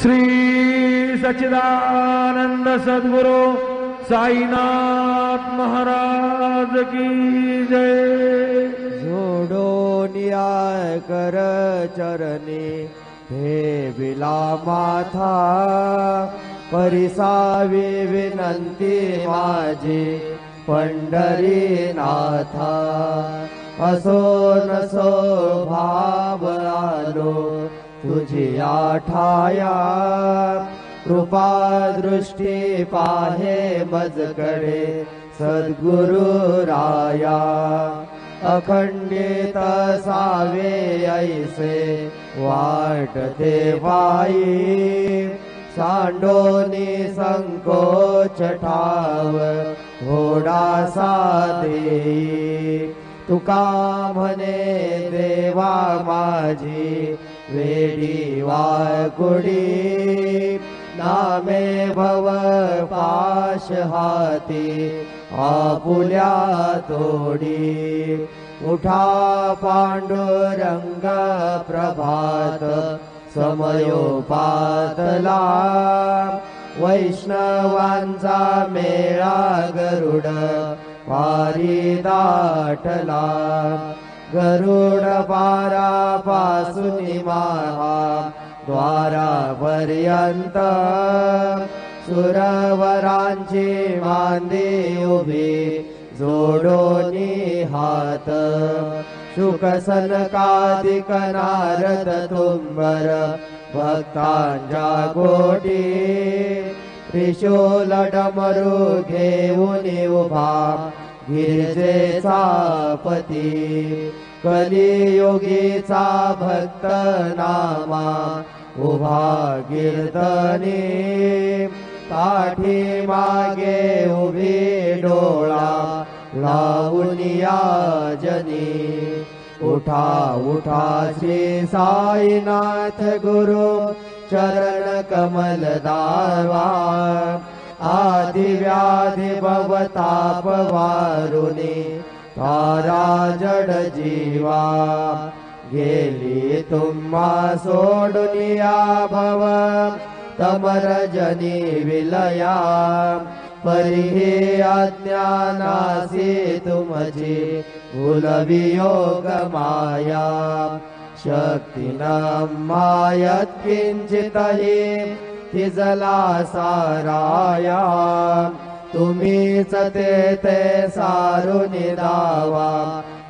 श्री सच्चिदानंद सद्गुरु साईनाथ महाराज की जय। जोडो न्याय कर चरणी हे बिला माथा, परिसावी विनंती माझी पंढरीनाथा। असो नसो भाव आलो तुझी आठाया, कृपा दृष्टी पाहे मजकडे सद्गुरु राया। अखंडित सावे ऐसे वाटते वाई, सांडोनी संकोच ठाव घोडा साधे। तुका म्हणे देवा माझी वेडी वाकुडी, नामे भव पाश हाती आपुल्या तोडी। उठा पांडुरंग प्रभात समयोपातला, वैष्णवांचा मेळा गरुड पारी दाटला। गरुड पारापासून महा द्वारापर्यंत, सुरवरांची मांदी उभी जोडोनी हात। शुक सनकादिक नारद तुंबर भक्तांच्या गोटी, त्रिशूल डमरू घेऊन उभा गिरजेचा पती। कलियुगीचा भक्त नामा उभा गिरदनी, काठी मागे उभी डोळा लावून याजनी। उठा उठा श्री साईनाथ गुरु चरण कमल दावा, आदि व्याधि भवताप वारुनी तारा जड जीवा। गेली तुम्हा सोडुनिया भव तमरजनी विलया, परिहे अज्ञानासी तुमची भूलवियोग माया। शक्तीनं मायत किंचितहि तिजला साराया, तुम्हीच ते सारुनी दावा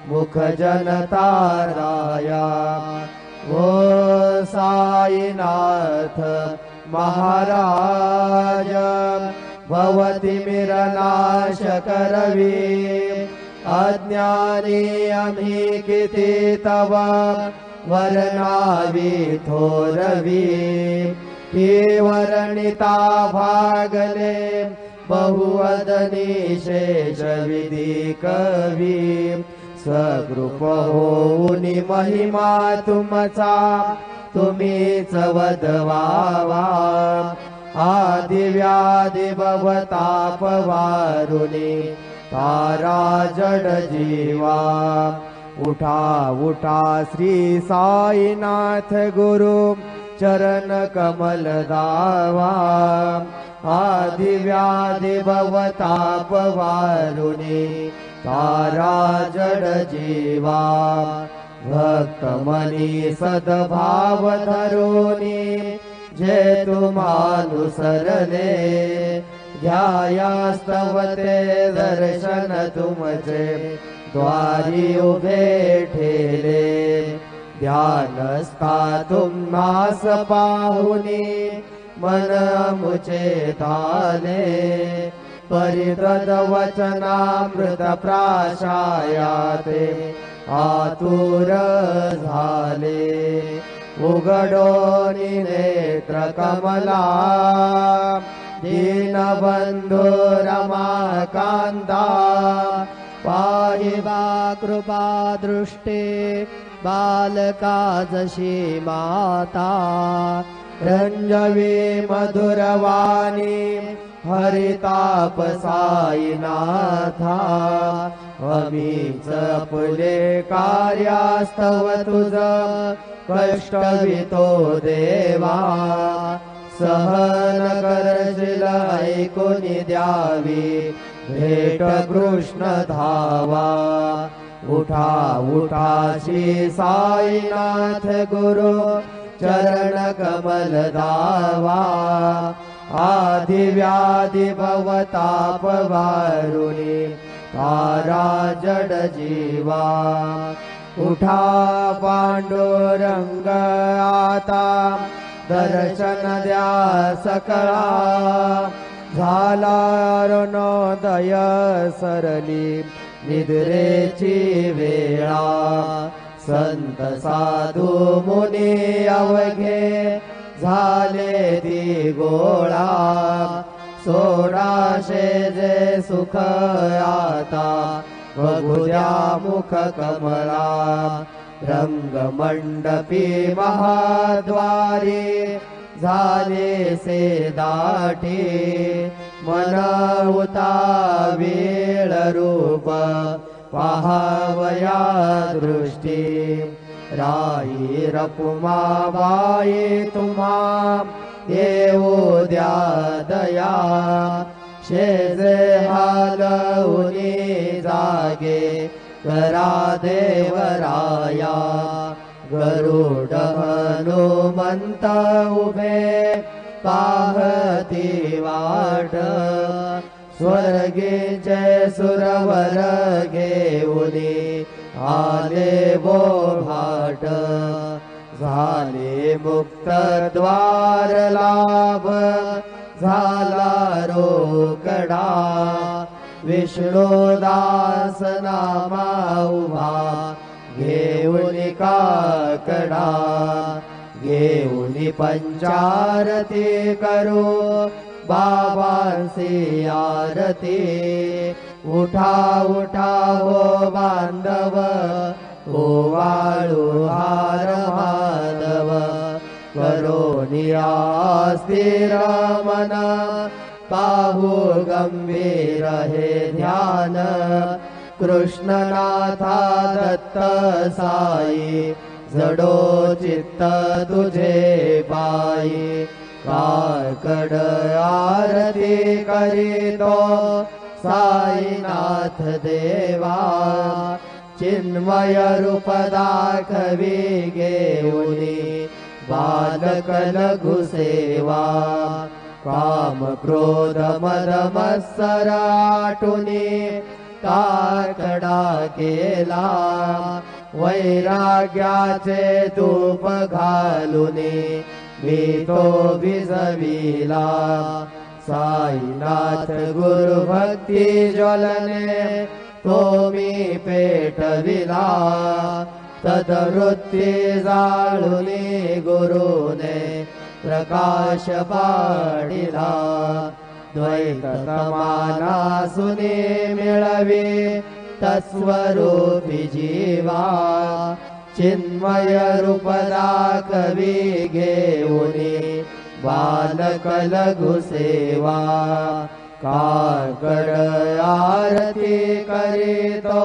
मुख जनताराया। ओ साईनाथ महाराज भवती मिरनाश करवी, अज्ञानी आम्ही किती तव वर्णावी थोरवी। ही वर्णिता भागले बहुवदनी शेष विधी कवी, सकृप होऊन महिमा तुमचा तुम्हीच वदवावा। आदि व्याधि भवताप वारुनी तारा जड जीवा। उठा उठा श्री साईनाथ गुरु चरण कमल दावा, आदि व्याधि भवताप वारुनी तारा जड जीवा। भक्त मनी सद्भाव धरुनी जे तुमानुसरले, ध्यायास्तवते दर्शन तुमचे द्वारी उभे ठेले। ध्यानस्था तुम्हास पाहुनी मन मुचे ताले, परितद वचनामृत प्राशायाते आतुर झाले। उघडोनी नेत्र कमला दीनबंधु रमाकांता, पाहिबा कृपा दृष्टे बालका जशी माता। रंजवी मधुरवाणी हरिताप साईनाथा, अमीच फुले कार्यास्तव तुझ कष्टवितो देवा। सहन करशील ऐकून द्यावी भेट कृष्ण धावा उठा उठा श्री साईनाथ गुरु चरण कमल धावा आदि व्याधि भवताप वारुणी तारा जड जीवा उठा पांडुरंग आता दर्शन द्या सकळा झाला अरुणोदय सरली निद्रेची वेळा संत साधू मुनी अवघे झाले ती गोळा सोडाशे जे सुख आता बघू द्या मुख कमला रंगमंडपी महाद्वारी झाले से दाटी मन वेळ रूप पहावया दृष्टी राई रपुमा बाई तुम्हा येऊ द्या दया शेजे हालवुनी जागे करा देवराया गरुड हनुमंत उभे पाहती वाट स्वर्गीचे सुरवर घेऊनी आले वो भाट झाले मुक्त द्वार लाभ झाला रोकडा विष्णुदास नामा उभा घेऊनी काकडा घेऊनी पंचारती करू बाबांसी आरती उठा उठा हो बांधव ओवाळू हार माधव करोनिया स्थिर मन पाहू गंभीर हे ध्यान कृष्णनाथा दत्त साई जडो चित्त तुझे पायी काकड आरती करीतो साईनाथ देवा चिन्मय रूप दाखवी घेऊनी बालक लघु सेवा काम क्रोध मद मत्सर आटुनी काकडा केला वैराग्याचे धूप घालुनी मी तो भिजविला साईनाथ गुरु भक्ती ज्वलने तो मी पेटविला तदवृत्ती जाळुनी गुरुने प्रकाश पाडिला द्वैत तमानासुने मिळवी तस्वरूपी जीवा चिन्मय रूप दाखवी घेऊनी बालक लघु सेवा काकड आरती करीतो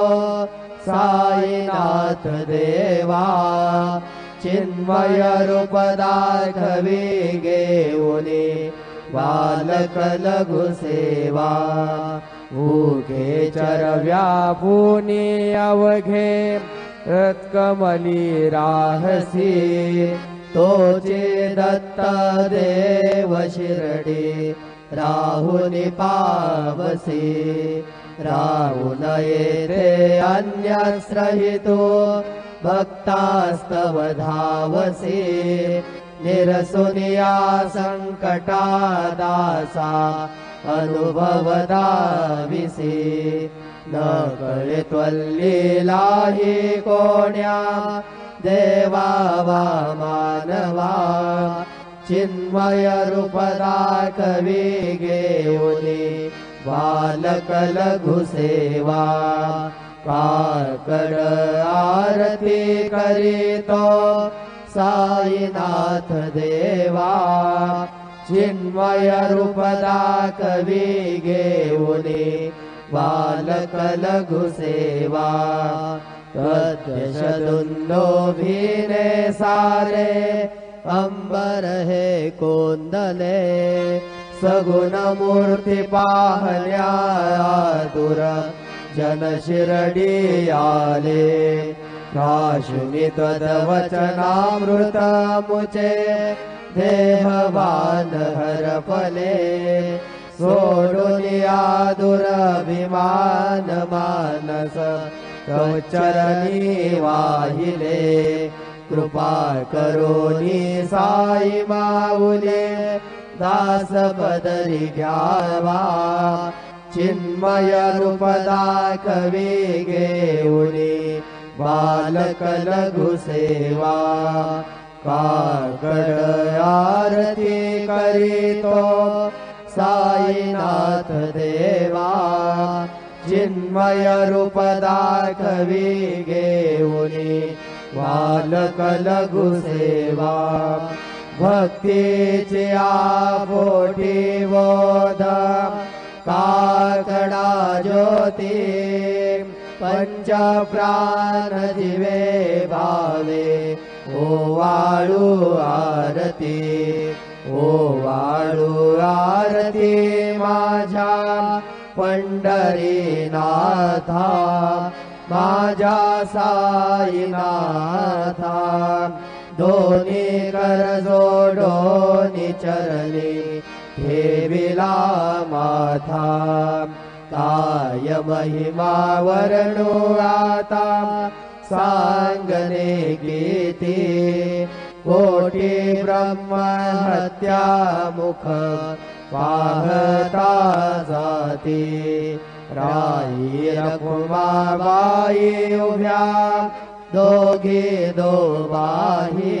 साईनाथ देवा चिन्मय रूप दाखवी घेऊनी बालक लघु सेवा उगे चरव्या पुनी अवघे रत्कमली राहसी तोचे दत्त देव शिरडी राहुनी पावसी राहुन येथे अन्यश्रहितो भक्तास्तव धावसी निरसुनिया संकटा दासा अनुभव दाविसी न कळे त्वल्लीलाही कोण्या देवा वा मानवा चिन्मय रूप दाखवी घेऊनी बालक लघु सेवा काकड आरती करीतो साईनाथ देवा चिन्मय रूप दाखवी घेऊनी बालक लघु सेवा तद्यशदुन्दोभिने सारे अंबर हे कोंदले सगुण मूर्ती पाहल्या दूर जन शिरडी आले भाषुनी तद्वचनामृत मुचे देहवान हरपले सोडून आदुर विमान मानस तव चरणी वाहिले कृपा करोनी साई माऊले दास पदरी घ्यावा चिन्मय रूप दाखवी घेऊनी बालक लघु सेवा काकड आरती करीतो साईनाथ देवा चिन्मय रूप दाखवी घेऊनी बालक लघु सेवा भक्तीची आपोटी बोध काकडा ज्योती पंच प्राण दिवे भावे ओवाळू आरती ओवाळू आरती माझ्या पंढरीनाथा माझ्या साईनाथा दोन्ही कर जोडोनी चरणी ठेविला माथा काय महिमा वर्णू आता सांगणे गीती कोटी ब्रह्म हत्या मुख पाहता जाती राई रखुमाबाई उभ्या दोघी दोबाही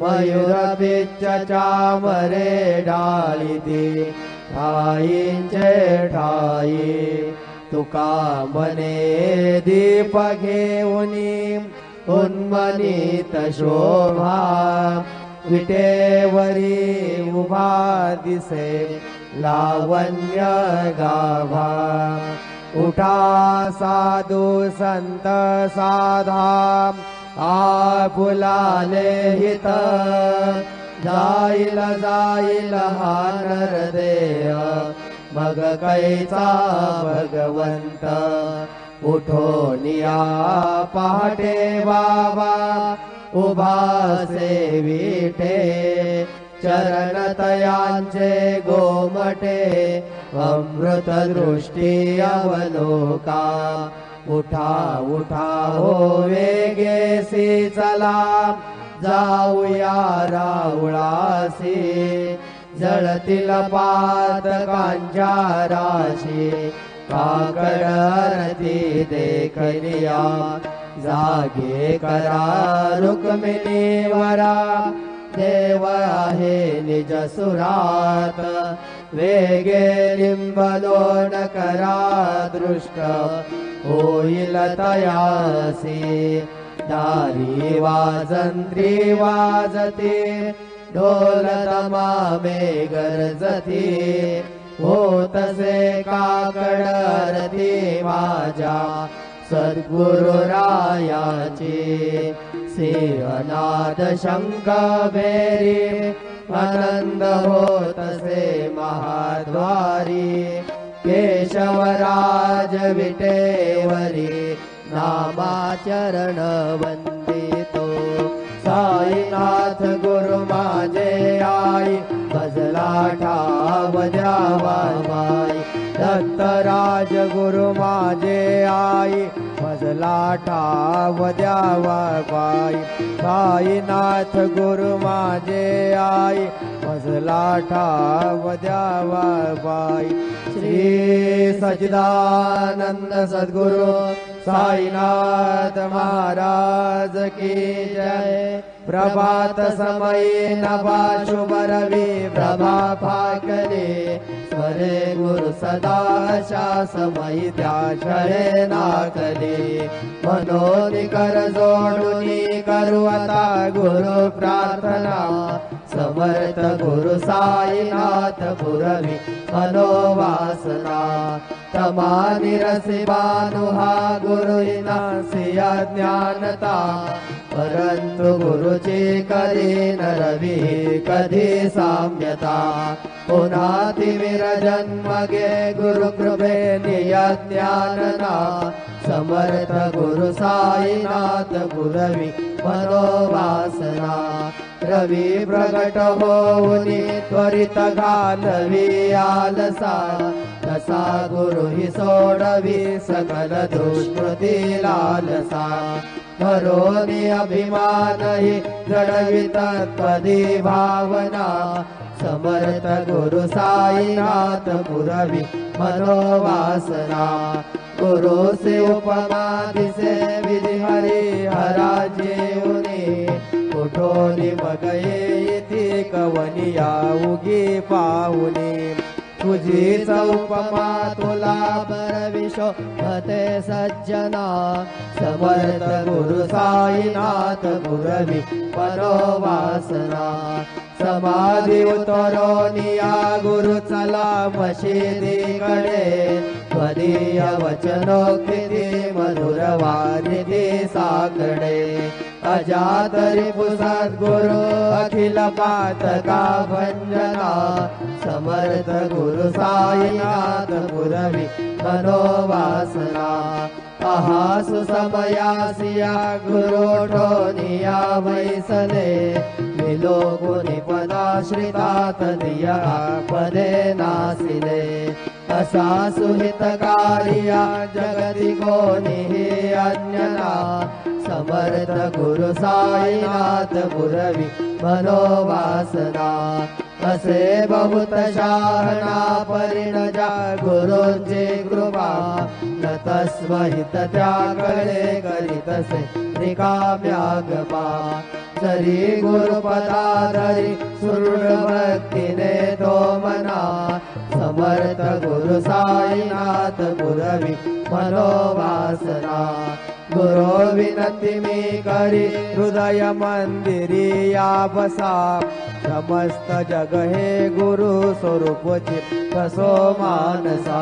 मयूर बिच्च चामरे डाळीती ठाईंचे ठाई तुका मने दीप घेऊनी उन्मनीत शोभा विटेवरी उभा दिसे लावण्य गाभा उठा साधू संत साधा आपुलाले हित जाईल जाईल हा नरदेह मग कैचा भगवंत उठोनिया पहाटे बाबा उभा सेविटे चरण तयांचे गोमटे अमृत दृष्टी अवलोका उठा उठा हो वेगेसी चला जाऊया राऊळासी जळतील पातकांच्या राशी काकड आरती देखलिया जागे करा रुक्मिणी वरा देव आहे निज सुरात वेगे लिंबलोन करा दृष्ट होईल तयासी दारी वाजंत्री वाजते ढोल तमामे गरजती होतसे काकड आरती माझ्या सद्गुरु रायाची सिंहनाद शंख बेरी आनंद होतसे महाद्वारी केशवराज विटेवरी नामाचरण वंदितो साईनाथ गुरु माझे आई भजला ठाव द्यावा बाई दत्तराज गुरु माझे आई भजला ठाव द्यावा बाई साईनाथ गुरु माझे आई भजला ठाव द्यावा बाई श्री सच्चिदानंद सद्गुरु साईनाथ महाराज की जय प्रभात समये नभा शुभ रवि प्रभा फाकले स्वरे गुरु सदा समयी ध्याशळे नाकले मनोनी कर जोडुनी करू आता गुरु प्रार्थना समर्थ गुरु साईनाथ पुरवी मनोवासना तमानी रसी बानुहा गुरु इनासिया ज्ञानता परंतु गुरुची कधी न रवी कधी साम्यता पुन्हा तिमिर जन्म गे गुरु कृपे नियज्ञानना समर्थ गुरु साईनाथ गुरवी मनोवासना रवी प्रगट होऊनी त्वरित घालवी आलसा तसा गुरु हि सोडवी सकल दुष्कृती लालसा करोनी अभिमान हि जडवित त्वदी भावना समर्थ गुरु साईनाथ गुरवी मनोवासना गुरु से उपमा दिसे विधि हरि हरा जेऊनी कुठोनी मगये इति कवनिया उगी पाहुनी तुझीच उपमा तुला बरविशो भते सज्जना समर्थ गुरु साईनाथ गुरवी मनोवासना समाधी उतरोनिया गुरु चला मशिदीकडे त्वदीय वचनोक्ती मधुर वारिधी साकडे अजात रिपु सद्गुरु अखिल पातका भंजना समर्थ गुरु साईनाथ गुरवी मनोवासना अहासु समयासिया गुरु ठोनिया वैसले मिलो गुणी पदाश्रितात दिया पदे नासिले असा सुहितकारिया जगति कोणी अन्यना समर्थ गुरु साईनाथ गुरवी मनोवासना असे बहुत शहाणा परिणजा गुरुंची कृपा न तस्महित त्याकडे करीतसे रिकाम्यागपा जरी गुरुपदाधरी सुदृढ भक्तीने तो मना समर्थ गुरु साईनाथ गुरवी मनोवासना गुरु विनंती मी करी हृदय मंदिरी या बसा समस्त जग हे गुरु स्वरूपची तसो मानसा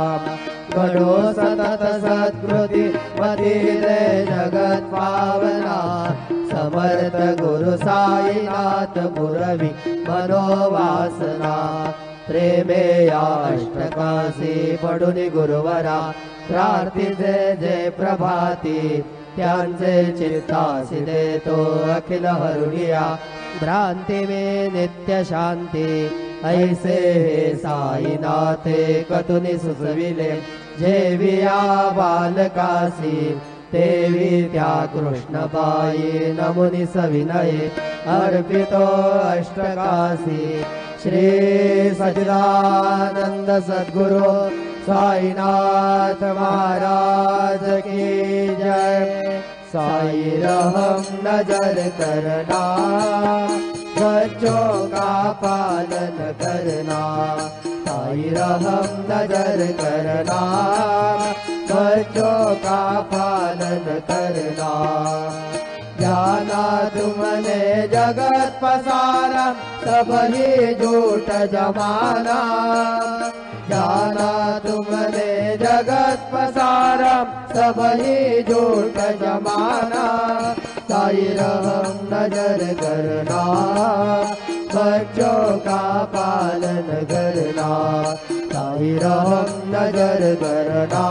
घडो सतत सत्कृती मती दे जगत पावना समर्थ गुरु साईनाथ गुरवी मनोवासना प्रेमे या अष्टकासी पडुनी गुरुवरा प्रार्थिते जय प्रभाती त्यांचे चित्तासी देतो अखिल हरुनिया भ्रांती में नित्य शांती ऐसे हे साईनाथे कतुनी सुचविले जेविया बालकासी देवी त्या कृष्णबाई नमुनी सविनये अर्पितो अष्टकासी श्री सच्चिदानंद सद्गुरु साईनाथ महाराज की जय। साई रहम नजर करना बच्चों का पालन करना साई रहम नजर करना बच्चों का पालन करना जाना तुमने जगत पसारा सब ही झूठ जमाना जाना तुमने जगत पसारा सब ही झूठ जमाना साई रहम नजर करना बच्चों का पालन करना साई रहम नजर करना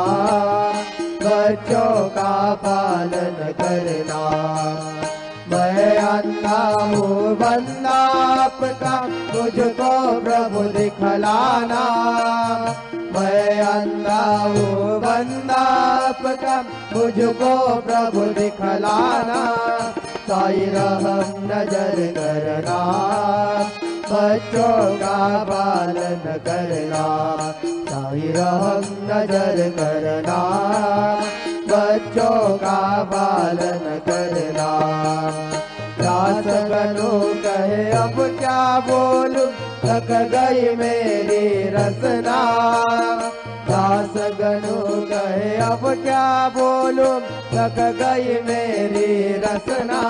बच्चों का पालन करना मैं अंधा हूँ बंदा आपका मुझको प्रभु दिखलाना मैं अंधा हूँ बंदा आपका मुझको प्रभु दिखलाना साई रहम नजर करना बच्चों का पालन करना साई रहम नजर करना बच्चों का पालन करना दास गनु कहे अब क्या बोलूं थक गई मेरी रसना दास गनु कहे अब क्या बोलूं थक गई मेरी रसना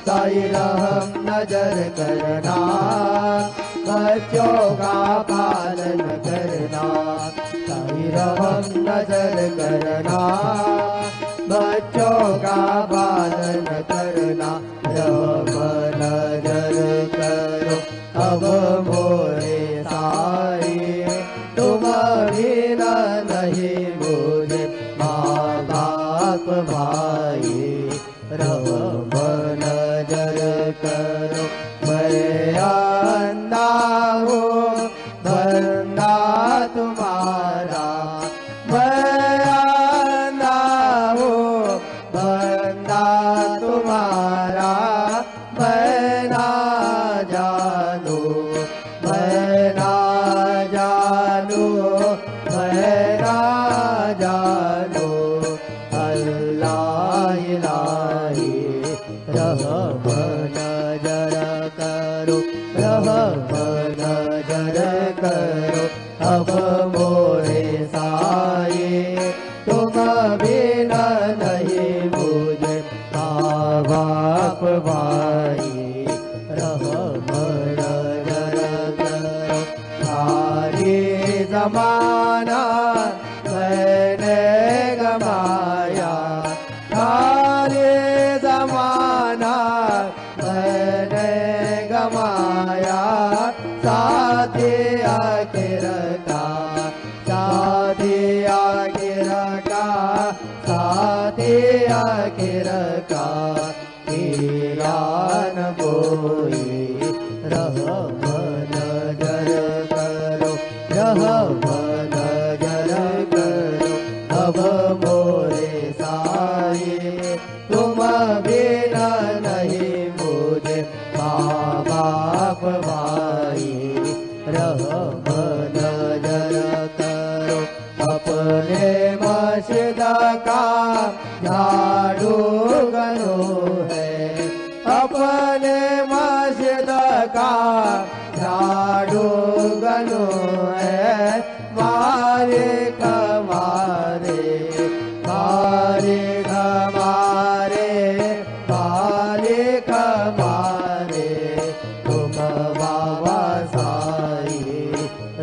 साई रहम नजर करना बच्चों का पालन करना साई रहम नजर करना बच्चों का पालन करना रहम नजर करो अब मोरे साई तुम बिना नहीं मुझे माँ बाप भाई रहम नजर करो मैं अंधा हूँ बंदा तुम्हारा मैं अंधा हूँ बंदा तुम्हारा मैं ना जानू मैं ना जानू मैं ना जानू अल्लाह इलाही रहम नजर करो रहम नजर करो अब मोरे साई तुम बिना नहीं मुझे माँ बाप भाई रहम नजर करो सारी जमाना मैंने गमाया सारे जमाना मैंने गमाया साथी आके रखा साथी आके रखा साथी आके रखा तेरा न कोई रहम नजर करो रहम नजर करो अब मोरे साई तुम बिना नहीं मुझे माँ बाप भाई रहम नजर करो अपने मस्जिद का झाड़ू गनो है अपने मस्जिद का झाड़ू गनो है मारे कमारे मारे कमारे मारे कमारे तुम बाबा साई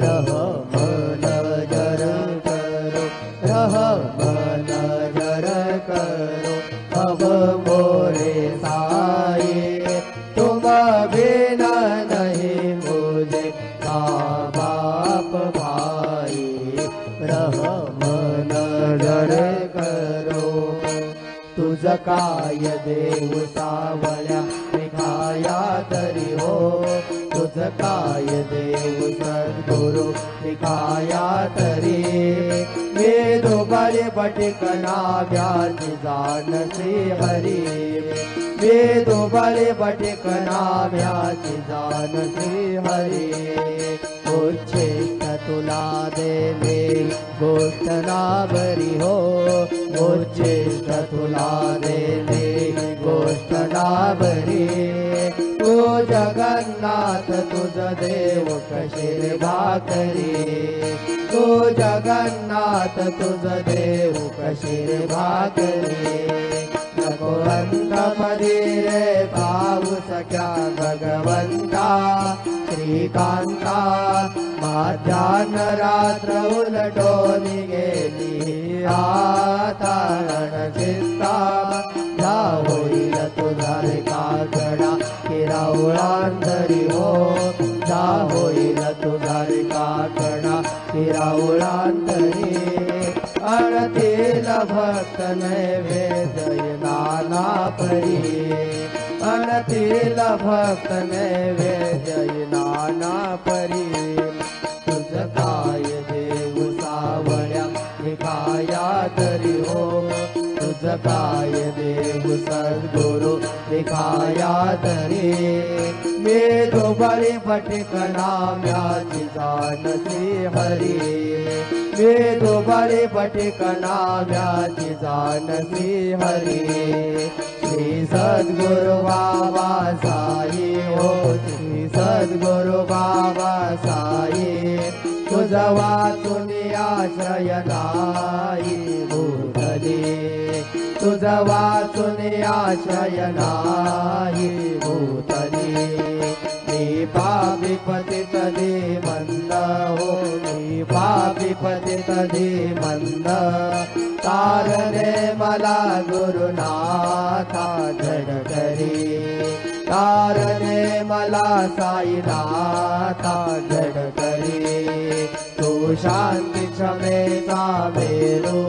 रहम नजर करो रहम नजर करो अब मोरे साई तुम बिना नहीं मुझे माँ बाप भाई रहम नजर करो तुझ काय देव सावळ्या निघाया तरी हो तुझ काय देव सद्गुरु निघाया तरी मी दोघाले पटिकना व्याज जाण श्री हरी मी दोघाले पटिकना व्याज जाण श्री हरी उच्छेद तुला देवे गोष्ट ना बरी हो उच्छेद तुला देवे गोष्ट ना बरी तू जगन्नाथ तुझ देव कशीर भाकरी तू जगन्नाथ तुझ देव कशीर भाकरी नको अंत रे भाऊ सख्या भगवंता श्रीकांता माध्यान रात्र उलटून गेली आता रणचित्ता जा होईल तुझा रे काकडा किरावळांतरी हो जा होईल तुझा रे काकडा किरावळांतरी अणतील भक्त नैवेद्य नाना परी अणतील भक्त नैवेद्य नाना परी तुझ काय देव सावळ्या निघाया तरी हो तुझ काय देव सद्गुरु निघाया तरी मी दोघारी पटिकना म्याची जाण श्री हरी मी दोघारी पटिकना म्याची जाण श्री हरी श्री सद्गुरु बाबा साई हो श्री सद्गुरु बाबा साई तुझ वाचून आश्रय नाही भूतली तुझ वाचून आश्रय नाही भूतली मी पापी पतित दे मंद हो मी पापी पतित दे मंद तारणे मला गुरुनाथा धडकरी तारणे मला साईनाथा जड करी तू शांती क्षमेचा मेरू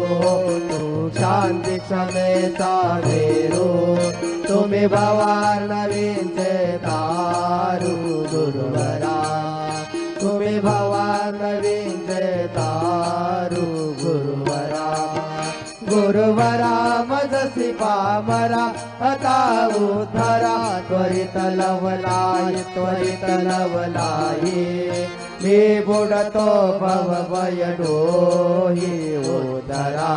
तू शांती क्षमेचा मेरू तुम्ही भवानवींचे तारू गुरुवरा तुम्ही भवानवींचे तारू गुरुवरा गुरुवरा मजसी पामरा आता उद्धरा त्वरित लवलाई मी बुडतो भवभय डोही उदरा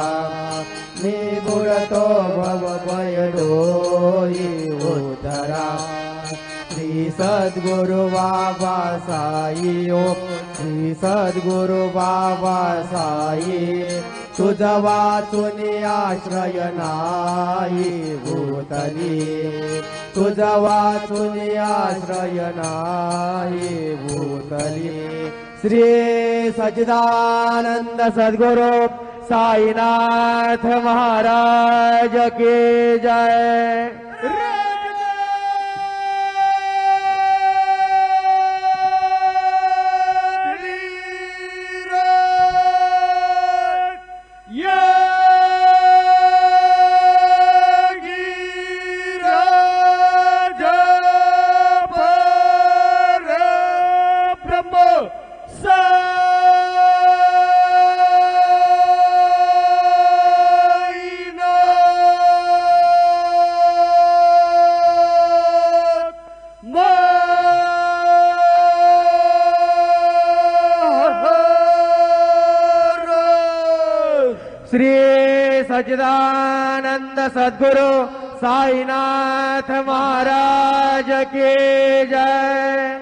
मी बुडतो भवभय डोही उदरा श्री सद्गुरु बाबा साई ओ श्री सद्गुरु बाबा साई तुझ वाचून आश्रय नाही भूतली तुझ वाचून आश्रय नाही भूतली श्री सच्चिदानंद सद्गुरु साईनाथ महाराज की जय। श्री सच्चिदानंद सद्गुरु साईनाथ महाराज की जय।